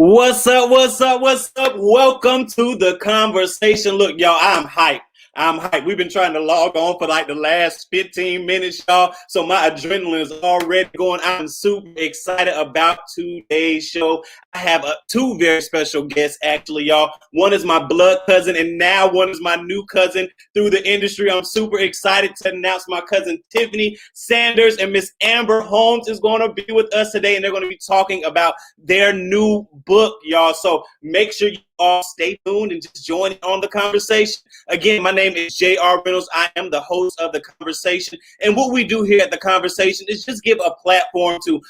What's up? What's up? What's up? Welcome to the conversation. Look, y'all, I'm hyped. I'm hyped. We've been trying to log on for like the last 15 minutes, y'all. So my adrenaline is already going. I'm super excited about today's show. I have two very special guests, actually, y'all. One is my blood cousin, and now one is my new cousin through the industry. I'm super excited to announce my cousin Tiffany Sanders and Miss Amber Holmes is going to be with us today, and they're going to be talking about their new book, y'all. So make sure you all stay tuned and just join on the conversation. Again, my name is J.R. Reynolds. I am the host of the conversation. And what we do here at the conversation is just give a platform to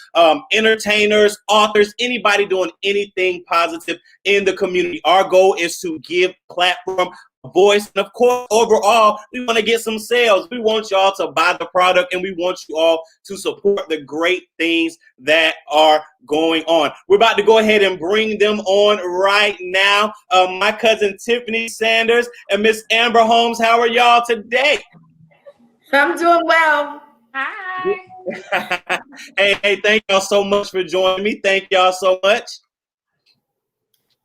entertainers, authors, anybody doing anything positive in the community. Our goal is to give platform, voice, and of course, overall, we want to get some sales. We want y'all to buy the product, and we want you all to support the great things that are going on. We're about to go ahead and bring them on right now. My cousin Tiffany Sanders and Miss Amber Holmes, how are y'all today? I'm doing well. Hi. Hey, thank y'all so much for joining me. Thank y'all so much.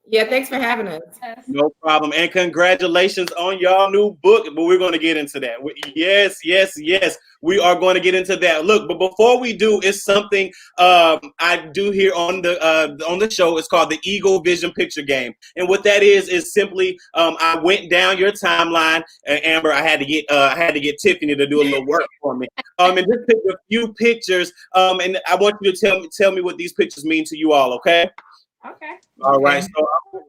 Yeah, thanks for having us. No problem. And congratulations on y'all new book. But we're going to get into that. Yes. We are going to get into that. Look, but before we do, it's something I do here on the show. It's called the Eagle Vision Picture Game. And what that is simply I went down your timeline. Amber, I had to get Tiffany to do a little work for me. And just pick a few pictures. And I want you to tell me what these pictures mean to you all, okay? Okay. All right, so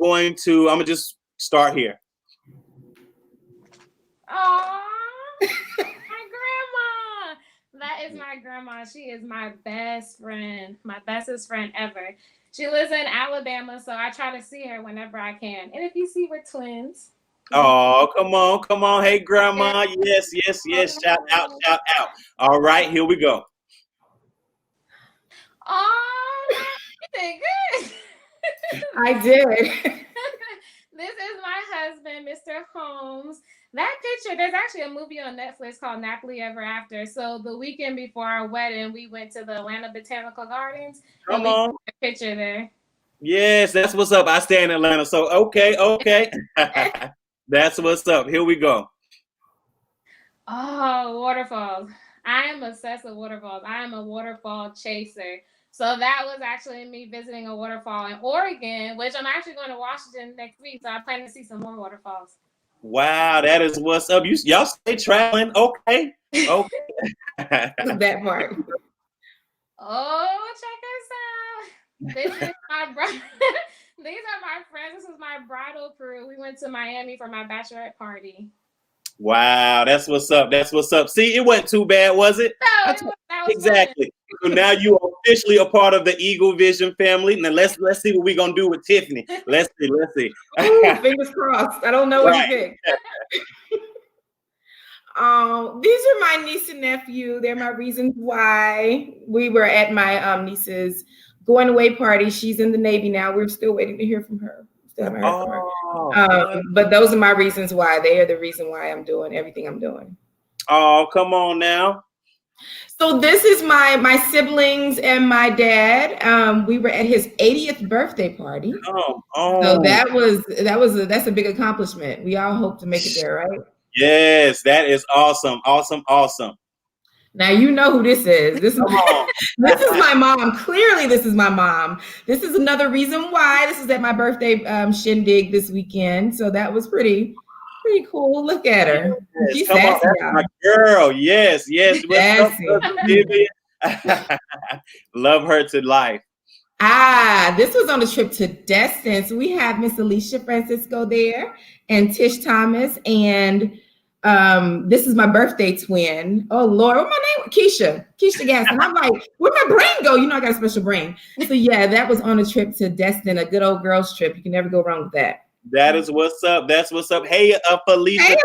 I'm gonna just start here. Oh, my grandma. That is my grandma. She is my best friend, my bestest friend ever. She lives in Alabama, so I try to see her whenever I can. And if you see, we're twins. Oh, come on. Hey, grandma. Yes. Shout out. All right, here we go. Oh, you did good. I did. This is my husband, Mr. Holmes. That picture, there's actually a movie on Netflix called Happily Ever After. So the weekend before our wedding, we went to the Atlanta Botanical Gardens. Come on. Took a picture there. Yes, that's what's up. I stay in Atlanta, so okay. That's what's up. Here we go. Oh, waterfalls. I am obsessed with waterfalls. I am a waterfall chaser. So that was actually me visiting a waterfall in Oregon, which I'm actually going to Washington next week. So I plan to see some more waterfalls. Wow, that is what's up. Y'all stay traveling. Okay. That part. Oh, check us out. This is my brother. These are my friends. This is my bridal crew. We went to Miami for my bachelorette party. Wow, that's what's up. See, it wasn't too bad, was it? No, that was exactly. So now you are officially a part of the Eagle Vision family. Now let's see what we're gonna do with Tiffany. Let's see. Ooh, fingers crossed. I don't know what you think. These are my niece and nephew. They're my reasons why we were at my niece's going away party. She's in the Navy now. We're still waiting to hear from her. But those are my reasons why. They are the reason why I'm doing everything I'm doing. Oh, come on now. So this is my siblings and my dad. We were at his 80th birthday party. So that's a big accomplishment. We all hope to make it there, right? Yes, that is awesome. Now you know who this is. This is my mom. Clearly, this is my mom. This is another reason why this is at my birthday shindig this weekend. So that was pretty cool. Look at her. Yes, she's come sassy, on, that's my girl. Yes. Love her to life. This was on a trip to Destin. So we have Miss Alicia Francisco there and Tish Thomas and this is my birthday twin. Oh Lord, what's my name? Keisha Gaston. I'm like, where'd my brain go? You know, I got a special brain. So yeah, that was on a trip to Destin, a good old girls trip. You can never go wrong with that. That is what's up. That's what's up. Hey, Felicia, hey,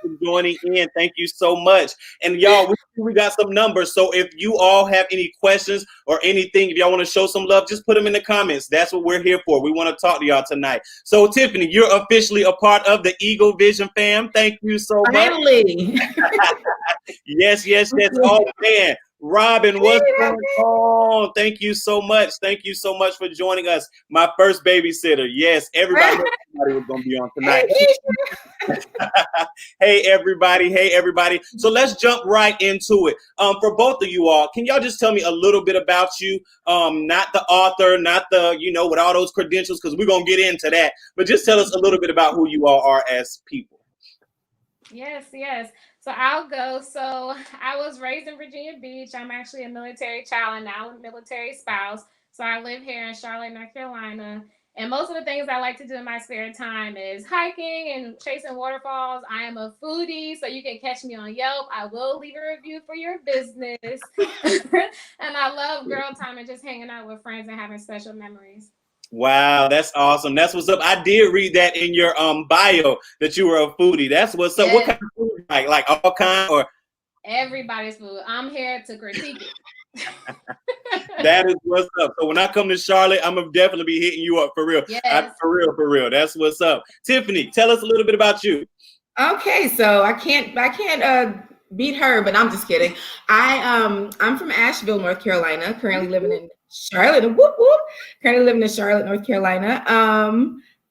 for joining in. Thank you so much. And y'all, we got some numbers. So if you all have any questions or anything, if y'all want to show some love, just put them in the comments. That's what we're here for. We want to talk to y'all tonight. So Tiffany, you're officially a part of the Eagle Vision fam. Thank you so much. Finally. Yes. Oh man, Robin, what's going on? Thank you so much. Thank you so much for joining us. My first babysitter. Yes, everybody was going to be on tonight. Hey, everybody. Hey, everybody. So let's jump right into it. For both of you all, can y'all just tell me a little bit about you? Not the author, not the, with all those credentials, because we're going to get into that. But just tell us a little bit about who you all are as people. Yes. So I'll go. So I was raised in Virginia Beach. I'm actually a military child and now a military spouse. So I live here in Charlotte, North Carolina. And most of the things I like to do in my spare time is hiking and chasing waterfalls. I am a foodie, so you can catch me on Yelp. I will leave a review for your business. And I love girl time and just hanging out with friends and having special memories. Wow, that's awesome. That's what's up. I did read that in your bio that you were a foodie. That's what's up. Yes. What kind of food? Like all kind or everybody's food? I'm here to critique it. That is what's up. So when I come to Charlotte, I'm gonna definitely be hitting you up for real. Yes. For real. That's what's up. Tiffany, tell us a little bit about you. Okay, so I can't beat her, but I'm just kidding. I'm from Asheville, North Carolina, currently living in Charlotte. Currently living in Charlotte, North Carolina.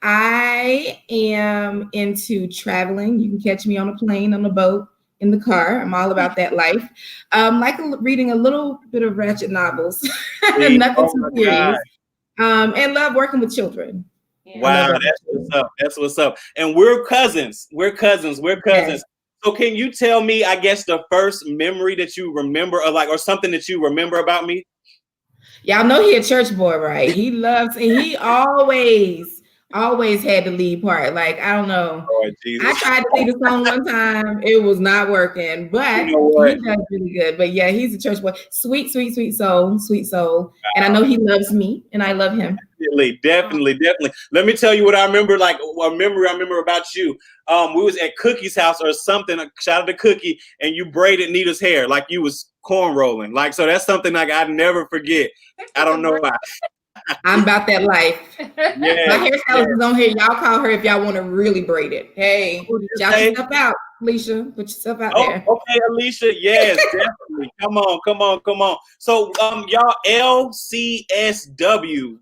I am into traveling. You can catch me on a plane, on a boat, in the car. I'm all about that life. Like reading a little bit of ratchet novels, nothing too serious. And love working with children. Yeah. Wow, that's what's up. That's what's up. And we're cousins. Yes. So can you tell me, I guess, the first memory that you remember or something that you remember about me? Y'all know he a church boy, right? He loves, and he always had the lead part. Like, I don't know. Oh, I tried to lead a song one time. It was not working, but he does really good. But yeah, he's a church boy. Sweet soul. Wow. And I know he loves me and I love him. Definitely. Let me tell you what I remember, like a memory I remember about you. We was at Cookie's house or something, shout out to Cookie, and you braided Nita's hair like you was corn rolling. Like, so that's something like I'd never forget. I don't know why. I'm about that life. Yeah, my hairstylist is on here. Y'all call her if y'all want to really braid it. Hey, shout yourself out, Alicia. Put yourself out there. Okay, Alicia. Yes, definitely. Come on. So, y'all, LCSW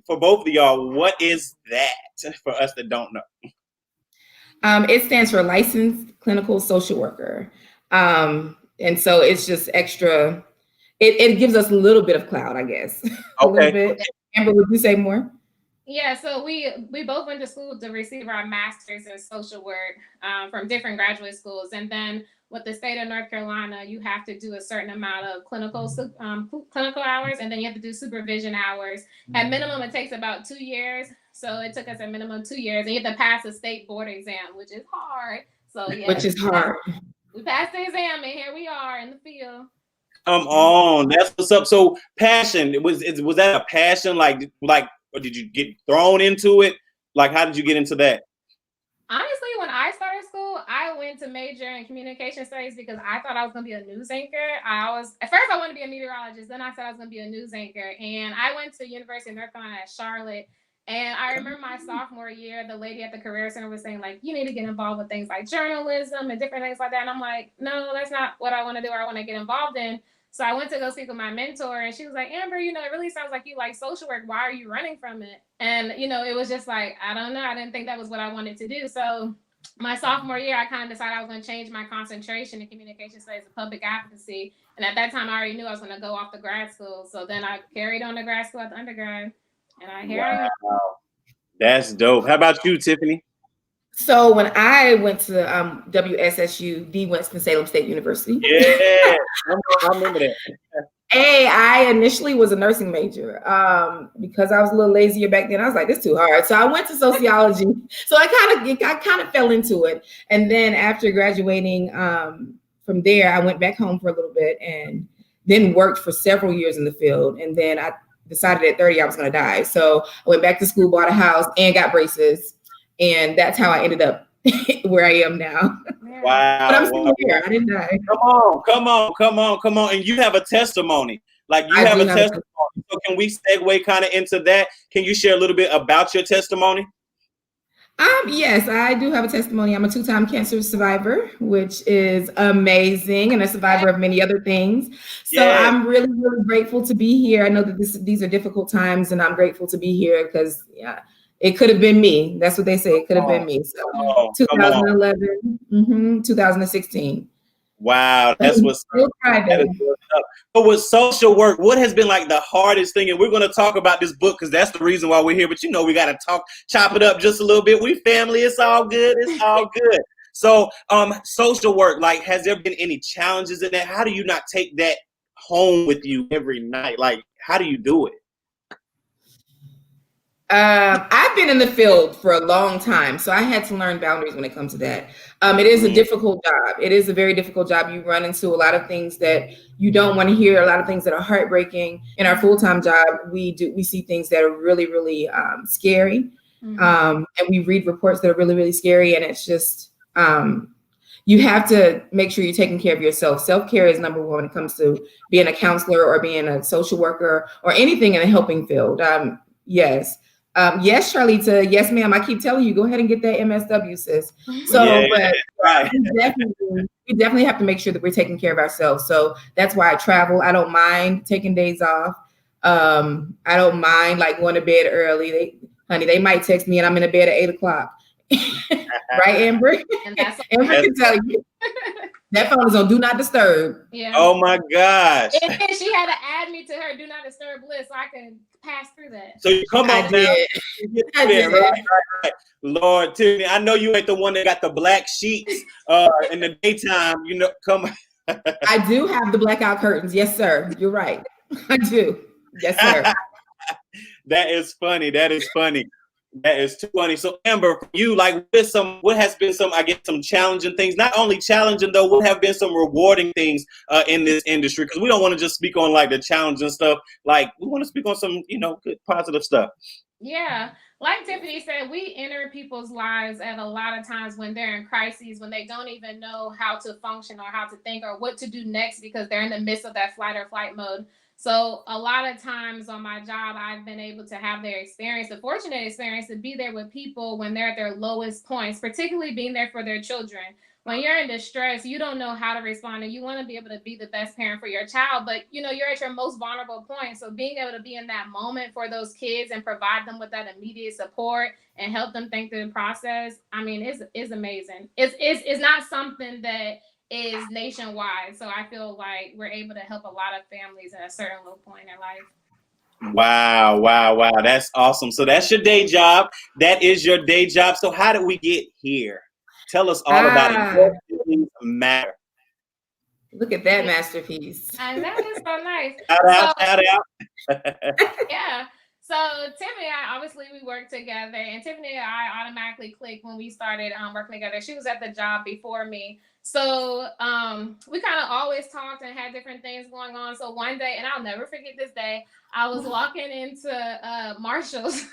for both of y'all. What is that for us that don't know? It stands for Licensed Clinical Social Worker, and so it's just extra. It gives us a little bit of clout, I guess. A little bit. Amber, would you say more? Yeah, so we both went to school to receive our master's in social work from different graduate schools. And then with the state of North Carolina, you have to do a certain amount of clinical hours, and then you have to do supervision hours. At minimum, it takes about 2 years. So it took us a minimum 2 years. And you have to pass a state board exam, which is hard. So yeah. Which is hard. We passed the exam, and here we are in the field. Come on, that's what's up. So passion, was that a passion? Like, or did you get thrown into it? Like, how did you get into that? Honestly, when I started school, I went to major in communication studies because I thought I was going to be a news anchor. At first I wanted to be a meteorologist. Then I said I was going to be a news anchor. And I went to University of North Carolina at Charlotte. And I remember my sophomore year, the lady at the Career Center was saying, like, you need to get involved with things like journalism and different things like that. And I'm like, no, that's not what I want to do or I want to get involved in. So I went to go speak with my mentor, and she was like, Amber, it really sounds like you like social work. Why are you running from it? And, it was just like, I don't know. I didn't think that was what I wanted to do. So my sophomore year, I kind of decided I was going to change my concentration in communication studies and public advocacy. And at that time, I already knew I was going to go off to grad school. So then I carried on to grad school at the undergrad. And here I am. That's dope. How about you, Tiffany? So when I went to WSSU, the Winston-Salem State University. Yeah, I remember that. Hey, I initially was a nursing major because I was a little lazier back then. I was like, this is too hard. So I went to sociology. So I kind of fell into it. And then after graduating from there, I went back home for a little bit and then worked for several years in the field. And then I decided at 30 I was going to die. So I went back to school, bought a house, and got braces. And that's how I ended up where I am now. Wow. But I'm still here. I didn't die. Come on. And you have a testimony. Like you have a testimony. So can we segue kind of into that? Can you share a little bit about your testimony? Yes, I do have a testimony. I'm a 2-time cancer survivor, which is amazing, and a survivor of many other things. So Yes. I'm really, really grateful to be here. I know that these are difficult times, and I'm grateful to be here because, yeah, it could have been me. That's what they say. It could have been me. So Come on. 2011, 2016. Wow, But that's I'm what's still that is thriving. what's up. But with social work, what has been like the hardest thing? And we're going to talk about this book because that's the reason why we're here. But we got to chop it up just a little bit. We family. It's all good. It's all good. So, social work, like, has there been any challenges in that? How do you not take that home with you every night? Like, how do you do it? I've been in the field for a long time, so I had to learn boundaries when it comes to that. It is a difficult job. It is a very difficult job. You run into a lot of things that you don't want to hear, a lot of things that are heartbreaking. In our full-time job, we see things that are really, really scary. And we read reports that are really, really scary. And it's just, you have to make sure you're taking care of yourself. Self-care is number one when it comes to being a counselor or being a social worker or anything in a helping field. Yes. Yes, Charlita. Yes, ma'am. I keep telling you, go ahead and get that MSW, sis. So, Yeah, but right. we definitely have to make sure that we're taking care of ourselves. So that's why I travel. I don't mind taking days off. I don't mind like going to bed early. They might text me and I'm in the bed at 8 o'clock. Right, Amber? And that's Amber can tell you. That phone is on Do Not Disturb. Yeah. Oh my gosh. And then she had to add me to her Do Not Disturb list so I can pass through that. So you come on now. I did. Right. Lord, Tiffany, I know you ain't the one that got the black sheets in the daytime. Come on. I do have the blackout curtains. Yes, sir. You're right. I do. Yes, sir. That is funny. That is funny. That is too funny. So Amber, for you, like, what has been some challenging things? Not only challenging though, what have been some rewarding things in this industry? Because we don't want to just speak on like the challenging stuff. Like, we want to speak on some, good positive stuff. Yeah. Like Tiffany said, we enter people's lives at a lot of times when they're in crises, when they don't even know how to function or how to think or what to do next because they're in the midst of that flight or flight mode. So a lot of times on my job, I've been able to have the fortunate experience to be there with people when they're at their lowest points, particularly being there for their children. When you're in distress, you don't know how to respond and you want to be able to be the best parent for your child, but you're at your most vulnerable point. So being able to be in that moment for those kids and provide them with that immediate support and help them think through the process, I mean, it's amazing. It's not something that is nationwide. So I feel like we're able to help a lot of families at a certain low point in life. Wow. That's awesome. So that's your day job. That is your day job. So how did we get here? Tell us all about it. What things matter? Look at that masterpiece. I know, it's so nice. Shout out. Yeah. So Tiffany and I, obviously we worked together, and Tiffany and I automatically clicked when we started working together. She was at the job before me. So we kind of always talked and had different things going on. So one day, and I'll never forget this day, I was walking into Marshall's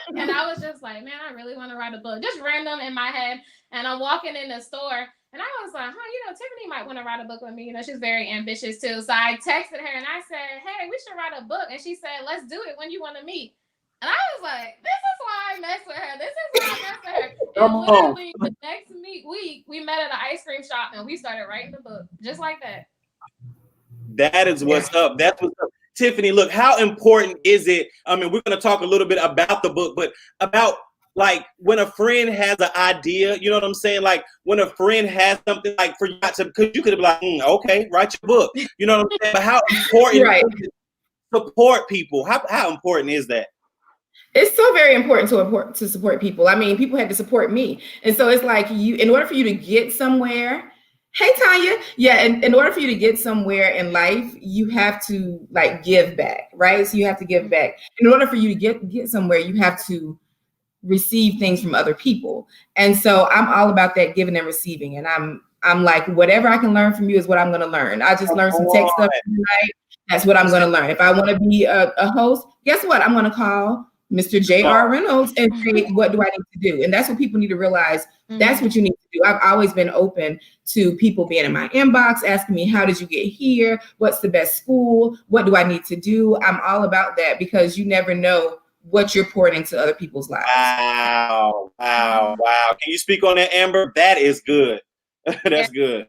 and I was just like, man, I really want to write a book. Just random in my head. And I'm walking in the store and I was like, Tiffany might want to write a book with me. She's very ambitious too. So I texted her and I said, hey, we should write a book. And she said, let's do it when you want to meet. And I was like, this is why I mess with her. This is why I mess with her. And literally the next week, we met at an ice cream shop and we started writing the book just like that. That is what's up. That's what's up. Tiffany, look, how important is it? I mean, we're going to talk a little bit about the book, but about like when a friend has an idea, you know what I'm saying? Like when a friend has something like for you to, because you could be like, okay, write your book. You know what I'm saying? But how important is it to support people? How important is that? It's so very important to support people. I mean, people had to support me. And so it's like in order for you to get somewhere, hey, Tanya. Yeah. And in order for you to get somewhere in life, you have to like give back, right? So you have to give back. In order for you to get somewhere, you have to receive things from other people. And so I'm all about that giving and receiving. And I'm like, whatever I can learn from you is what I'm going to learn. I just learned some tech stuff tonight. That's what I'm going to learn. If I want to be a host, guess what? I'm going to call Mr. J.R. Reynolds and say, what do I need to do? And that's what people need to realize. That's what you need to do. I've always been open to people being in my inbox, asking me, how did you get here? What's the best school? What do I need to do? I'm all about that because you never know what you're pouring into other people's lives. Wow. Can you speak on that, Amber? That is good. That's good.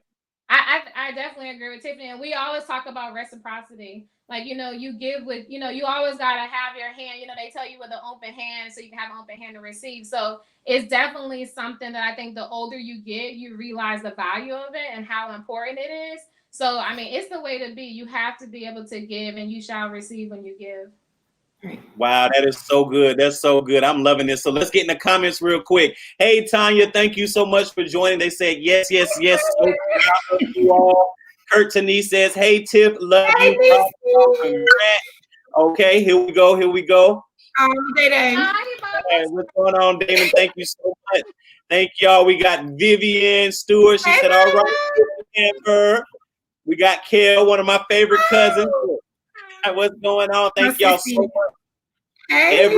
I definitely agree with Tiffany. And we always talk about reciprocity. Like, you give with, you always got to have your hand, they tell you with an open hand so you can have an open hand to receive. So it's definitely something that I think the older you get, you realize the value of it and how important it is. So, I mean, it's the way to be. You have to be able to give, and you shall receive when you give. Wow, that is so good. That's so good. I'm loving this. So let's get in the comments real quick. Hey, Tanya, thank you so much for joining. They said, yes. So proud of you all. Kurt Tanese says, hey, Tiff, love you. Congrats. Okay, here we go. Day. Hey, what's going on, Damon? Thank you so much. Thank y'all. We got Vivian Stewart. She said, all right, Amber. We got Kel, one of my favorite cousins. What's going on? Thank y'all so much. Hey,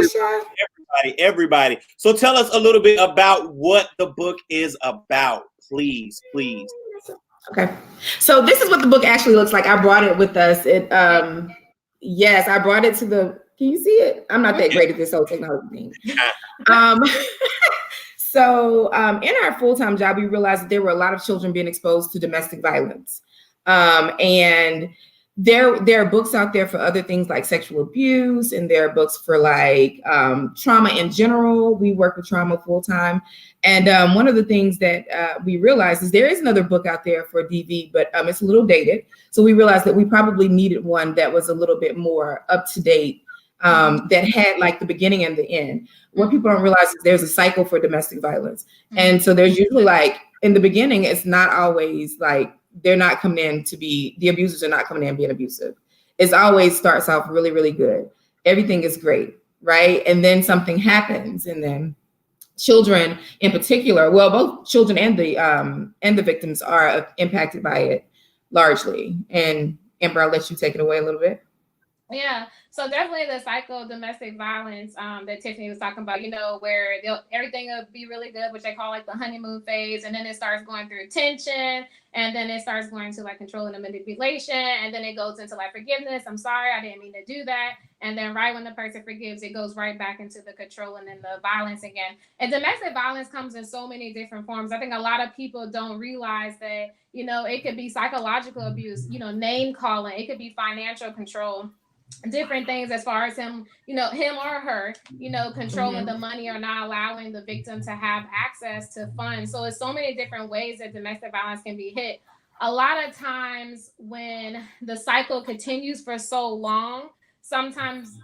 Everybody. So tell us a little bit about what the book is about, please. Okay. So this is what the book actually looks like. I brought it with us. Yes, I brought it to the, can you see it? I'm not that great at this whole technology thing. So in our full-time job, we realized that there were a lot of children being exposed to domestic violence. And there are books out there for other things like sexual abuse, and there are books for like trauma in general. We work with trauma full-time. And one of the things that we realized is there is another book out there for DV, but it's a little dated. So we realized that we probably needed one that was a little bit more up-to-date, that had like the beginning and the end. What people don't realize is there's a cycle for domestic violence. And so there's usually like, in the beginning, it's not always like, they're not coming in to be, the abusers are not coming in being abusive. It's always starts off really, really good. Everything is great, right? And then something happens, and then children in particular, well, both children and the victims are impacted by it largely. And Amber, I'll let you take it away a little bit. Yeah, so definitely the cycle of domestic violence that Tiffany was talking about, where everything will be really good, which they call like the honeymoon phase, and then it starts going through tension, and then it starts going to like control and manipulation, and then it goes into like forgiveness. I'm sorry, I didn't mean to do that. And then right when the person forgives, it goes right back into the control and then the violence again. And domestic violence comes in so many different forms. I think a lot of people don't realize that, it could be psychological abuse, name calling, it could be financial control, different things as far as him or her, controlling the money or not allowing the victim to have access to funds. So it's so many different ways that domestic violence can be hit. A lot of times when the cycle continues for so long, sometimes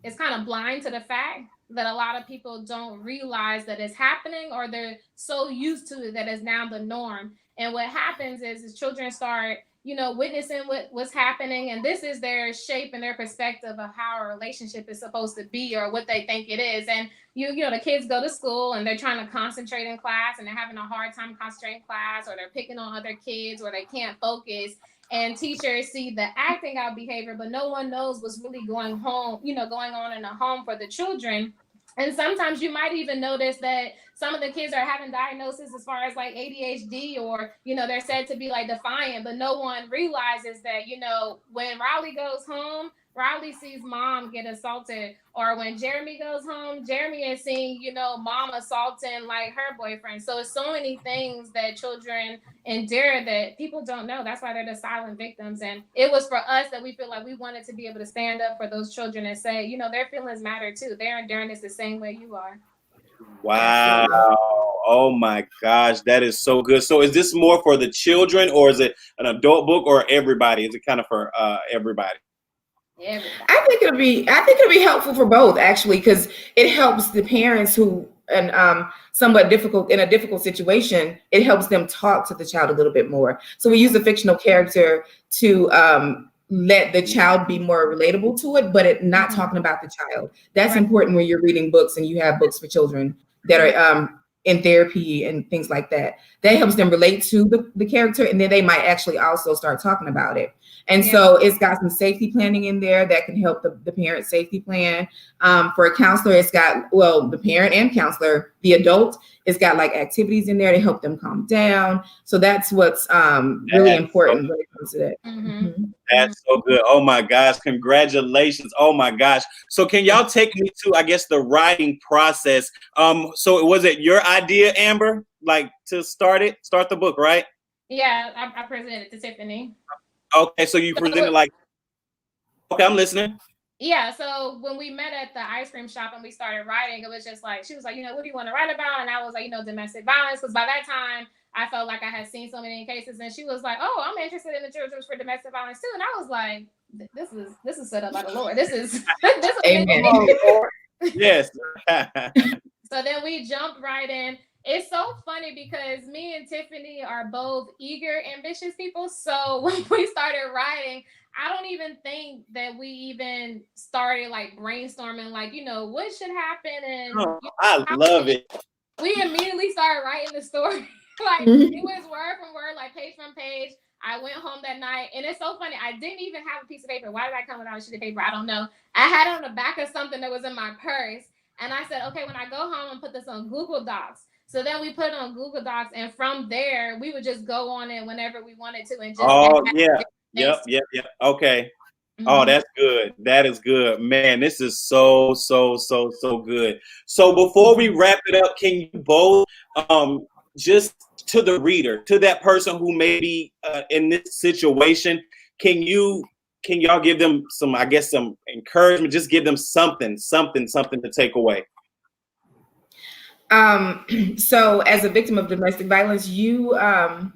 it's kind of blind to the fact that a lot of people don't realize that it's happening, or they're so used to it that it's now the norm. And what happens is children start witnessing what's happening, and this is their shape and their perspective of how a relationship is supposed to be, or what they think it is. And the kids go to school and they're trying to concentrate in class, and they're having a hard time concentrating in class, or they're picking on other kids, or they can't focus. And teachers see the acting out behavior, but no one knows what's really going on in the home for the children. And sometimes you might even notice that some of the kids are having diagnoses as far as like ADHD, or, they're said to be like defiant, but no one realizes that, when Riley goes home, Riley sees mom get assaulted, or when Jeremy goes home, Jeremy is seeing, mom assaulting like her boyfriend. So it's so many things that children endure that people don't know. That's why they're the silent victims. And it was for us that we feel like we wanted to be able to stand up for those children and say, their feelings matter too. They're enduring this the same way you are. Wow. Oh my gosh, that is so good. So is this more for the children, or is it an adult book, or everybody? Is it kind of for everybody? I think it'll be helpful for both, actually, because it helps the parents who somewhat difficult in a difficult situation. It helps them talk to the child a little bit more. So we use a fictional character to let the child be more relatable to it, but not talking about the child. That's important when you're reading books and you have books for children that are in therapy and things like that. That helps them relate to the character, and then they might actually also start talking about it. And so it's got some safety planning in there that can help the parent safety plan. For a counselor, it's got, well, the parent and counselor, the adult, it's got like activities in there to help them calm down. So that's what's really important when it comes to that. Mm-hmm. That's so good. Oh my gosh, congratulations. Oh my gosh. So can y'all take me to, I guess, the writing process? So was it your idea, Amber, like to start the book, right? Yeah, I presented to Tiffany. Okay, so you presented like, okay, I'm listening. Yeah, so when we met at the ice cream shop and we started writing, it was just like, she was like, what do you want to write about? And I was like, domestic violence. Because by that time, I felt like I had seen so many cases. And she was like, oh, I'm interested in the children's for domestic violence too. And I was like, this is set up by the Lord. This is Amen. Yes. So then we jumped right in. It's so funny because me and Tiffany are both eager, ambitious people. So when we started writing, I don't even think that we even started like brainstorming, like, what should happen. And I love it. We immediately started writing the story. Like it was word from word, like page from page. I went home that night, and it's so funny. I didn't even have a piece of paper. Why did I come without a sheet of paper? I don't know. I had it on the back of something that was in my purse. And I said, okay, when I go home and put this on Google Docs. So then we put it on Google Docs, and from there, we would just go on it whenever we wanted to. And just Yep. Okay. Mm-hmm. Oh, that's good. That is good. Man, this is so good. So before we wrap it up, can you both just to the reader, to that person who may be in this situation, can y'all give them some encouragement, just give them something to take away? So as a victim of domestic violence, you are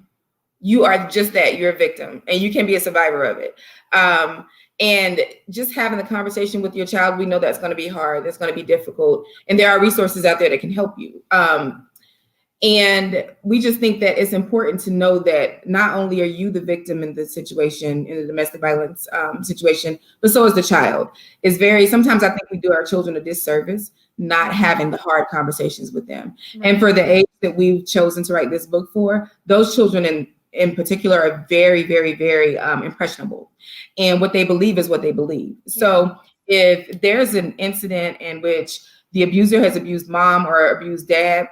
just that. You're a victim, and you can be a survivor of it. And just having the conversation with your child, we know that's going to be hard. That's going to be difficult. And there are resources out there that can help you. And we just think that it's important to know that not only are you the victim in the situation, in the domestic violence situation, but so is the child. Sometimes I think we do our children a disservice not having the hard conversations with them. Mm-hmm. And for the age that we've chosen to write this book for, those children in particular are very, very, very impressionable. And what they believe is what they believe. So if there's an incident in which the abuser has abused mom or abused dad,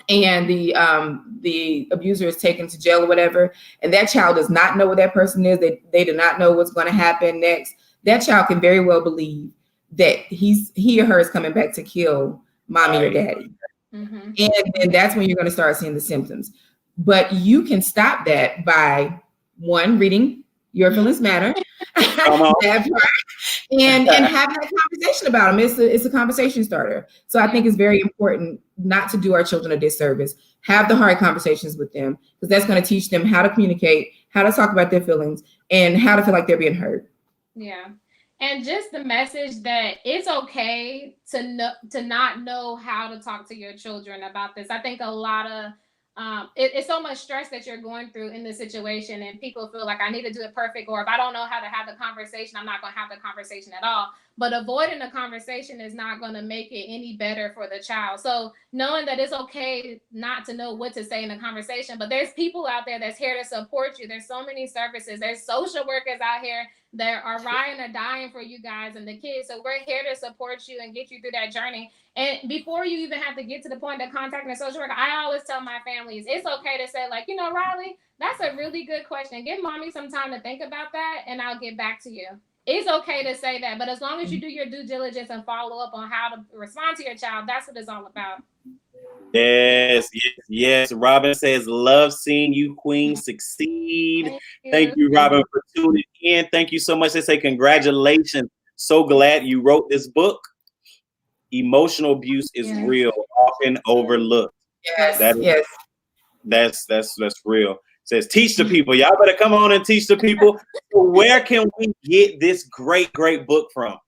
and the abuser is taken to jail or whatever, and that child does not know what that person is, they do not know what's going to happen next, that child can very well believe that he or her is coming back to kill mommy or daddy. Mm-hmm. And that's when you're going to start seeing the symptoms. But you can stop that by, one, reading Your Feelings Matter. And having that conversation about them. It's a conversation starter. So I think it's very important not to do our children a disservice. Have the hard conversations with them, because that's going to teach them how to communicate, how to talk about their feelings, and how to feel like they're being heard. Yeah. And just the message that it's okay to not know how to talk to your children about this. I think a lot of it's so much stress that you're going through in this situation, and people feel like I need to do it perfect, or if I don't know how to have the conversation, I'm not going to have the conversation at all. But avoiding the conversation is not going to make it any better for the child. So knowing that it's okay not to know what to say in a conversation, but there's people out there that's here to support you. There's so many services. There's social workers out here that are riding or dying for you guys and the kids. So we're here to support you and get you through that journey. And before you even have to get to the point of contacting a social worker, I always tell my families, it's okay to say, like, Riley, that's a really good question. Give mommy some time to think about that, and I'll get back to you. It's okay to say that, but as long as you do your due diligence and follow up on how to respond to your child, that's what it's all about. Yes. Robin says, love seeing you, Queen, succeed. Thank you, Robin, for tuning in. Thank you so much. They say congratulations. So glad you wrote this book. Emotional abuse is real, often overlooked. That's real. It says, teach the people. Y'all better come on and teach the people. So where can we get this great book from?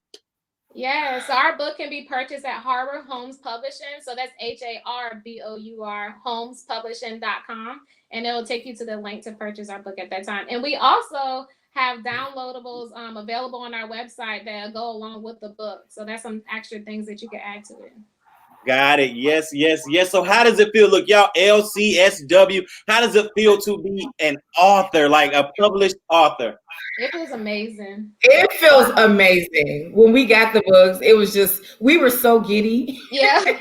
Yeah, so our book can be purchased at Harbor Homes Publishing. So that's HARBOUR, homespublishing.com. And it'll take you to the link to purchase our book at that time. And we also have downloadables available on our website that go along with the book. So that's some extra things that you can add to it. Got it. Yes, yes, yes. So how does it feel? Look, y'all, LCSW, how does it feel to be an author, like a published author? It was amazing. It feels amazing. When we got the books, it was just, we were so giddy. Yeah. It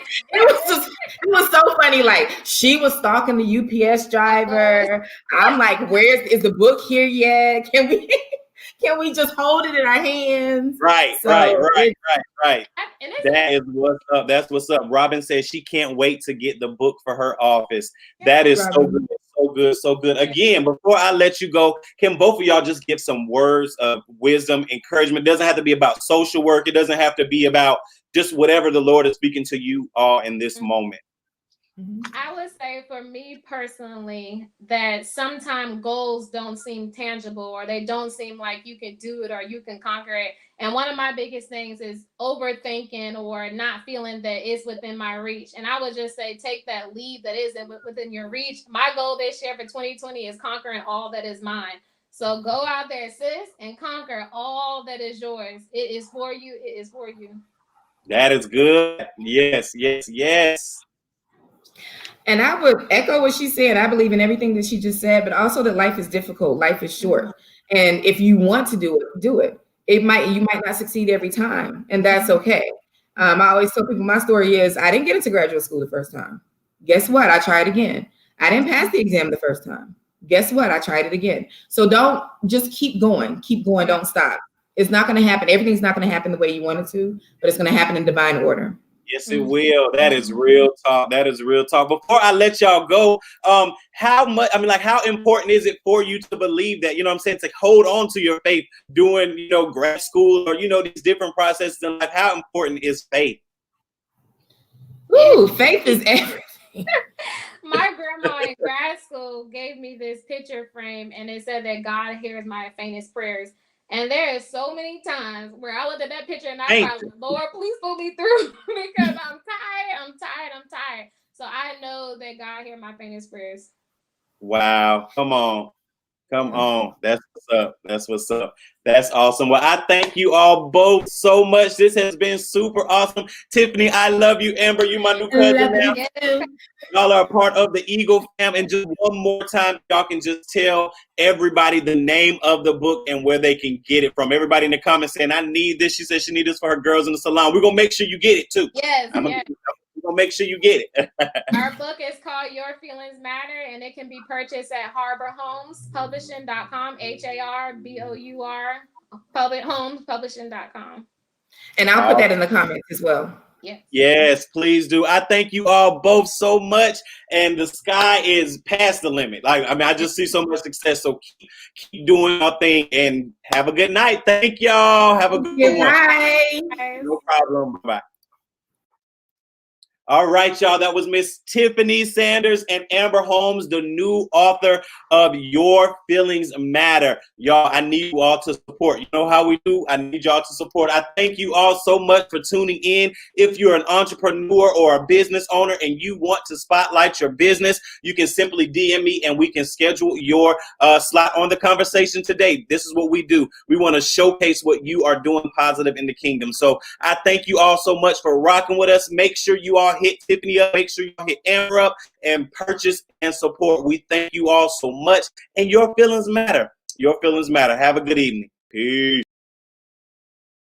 was so funny. Like, she was stalking the UPS driver. I'm like, is the book here yet? Can we just hold it in our hands? Right. And That is what's up. That's what's up. Robin says she can't wait to get the book for her office. That is so good. So good. So good. Again, before I let you go, can both of y'all just give some words of wisdom, encouragement? It doesn't have to be about social work. It doesn't have to be about just whatever the Lord is speaking to you all in this moment. I would say for me personally that sometimes goals don't seem tangible, or they don't seem like you can do it or you can conquer it. And one of my biggest things is overthinking or not feeling that it's within my reach. And I would just say, take that lead that is within your reach. My goal this year for 2020 is conquering all that is mine. So go out there, sis, and conquer all that is yours. It is for you. It is for you. That is good. Yes, yes, yes. And I would echo what she said. I believe in everything that she just said, but also that life is difficult. Life is short. And if you want to do it, do it. You might not succeed every time, and that's okay. I always tell people my story is I didn't get into graduate school the first time. Guess what? I tried again. I didn't pass the exam the first time. Guess what? I tried it again. So don't just keep going. Keep going. Don't stop. It's not going to happen. Everything's not going to happen the way you want it to, but it's going to happen in divine order. Yes, it will. That is real talk. That is real talk. Before I let y'all go, how important is it for you to believe that, you know what I'm saying, to hold on to your faith during, grad school or, these different processes in life? How important is faith? Ooh, faith is everything. My grandma in grad school gave me this picture frame, and it said that God hears my faintest prayers. And there is so many times where I looked at that picture and I thought, Lord, please pull me through because I'm tired. So I know that God hears my faintest prayers. Wow. Come on. That's what's up. That's what's up. That's awesome. Well, I thank you all both so much. This has been super awesome. Tiffany, I love you. Amber, you my new cousin now. Y'all are a part of the Eagle fam. And just one more time, y'all can just tell everybody the name of the book and where they can get it from. Everybody in the comments saying, I need this. She said she needs this for her girls in the salon. We're going to make sure you get it too. Yes. We're going to make sure you get it. Our book is called Your Feelings Matter, and it can be purchased at HarborHomesPublishing.com, HARBOUR, HomesPublishing.com. And I'll put that in the comments as well. Yes, please do. I thank you all both so much. And the sky is past the limit. I just see so much success. So keep doing your thing and have a good night. Thank y'all. Have a good one. Bye. No problem. Bye. All right, y'all. That was Miss Tiffany Sanders and Amber Holmes, the new author of Your Feelings Matter. Y'all, I need you all to support. You know how we do? I need y'all to support. I thank you all so much for tuning in. If you're an entrepreneur or a business owner and you want to spotlight your business, you can simply DM me and we can schedule your slot on the conversation today. This is what we do. We want to showcase what you are doing positive in the kingdom. So I thank you all so much for rocking with us. Make sure you all hit Tiffany up. Make sure you hit Amber up and purchase and support. We thank you all so much. And your feelings matter. Your feelings matter. Have a good evening. Peace.